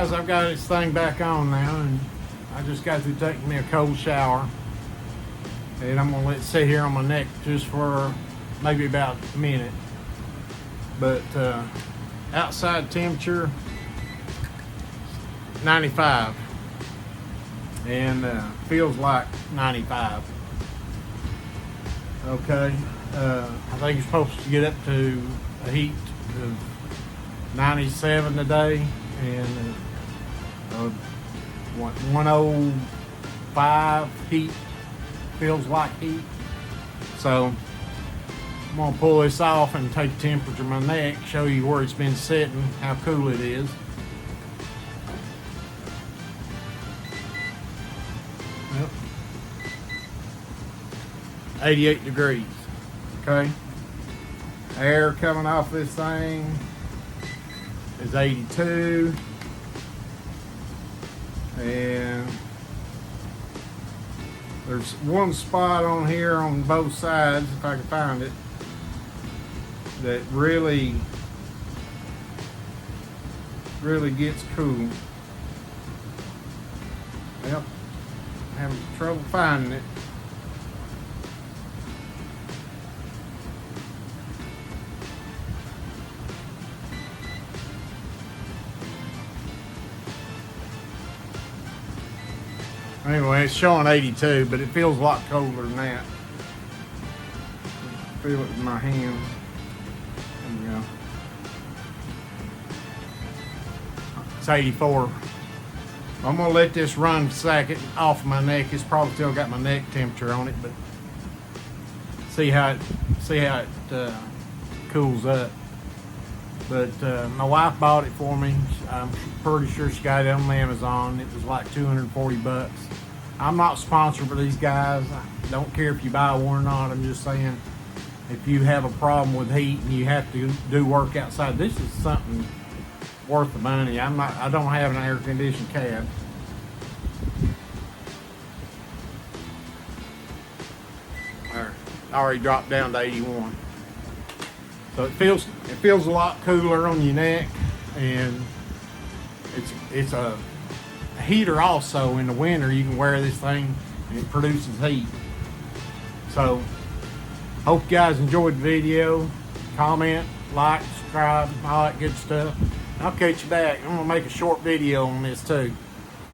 guys, I've got this thing back on now, and I just got through taking me a cold shower, and I'm gonna let it sit here on my neck just for maybe about a minute. But outside temperature 95, and feels like 95. Okay, I think you're supposed to get up to a heat of 97 today, and 105 heat, feels like heat. So I'm gonna pull this off and take the temperature of my neck, show you where it's been sitting, how cool it is. Yep. 88 degrees. Okay. Air coming off this thing is 82. And there's one spot on here on both sides, if I can find it, that really gets cool. Yep, having trouble finding it. Anyway, it's showing 82, but it feels a lot colder than that. Feel it in my hand. There we go. It's 84. I'm gonna let this run a second off my neck. It's probably still got my neck temperature on it, but see how it cools up. But my wife bought it for me. I'm pretty sure she got it on Amazon. It was like 240 bucks. I'm not sponsored for these guys. I don't care if you buy one or not. I'm just saying, if you have a problem with heat and you have to do work outside, this is something worth the money. I don't have an air conditioned cab. There, already dropped down to 81. So it feels a lot cooler on your neck, and it's a heater also. In the winter you can wear this thing and it produces heat. So hope you guys enjoyed the video. Comment, like, subscribe, all that good stuff. I'll catch you back. I'm gonna make a short video on this too.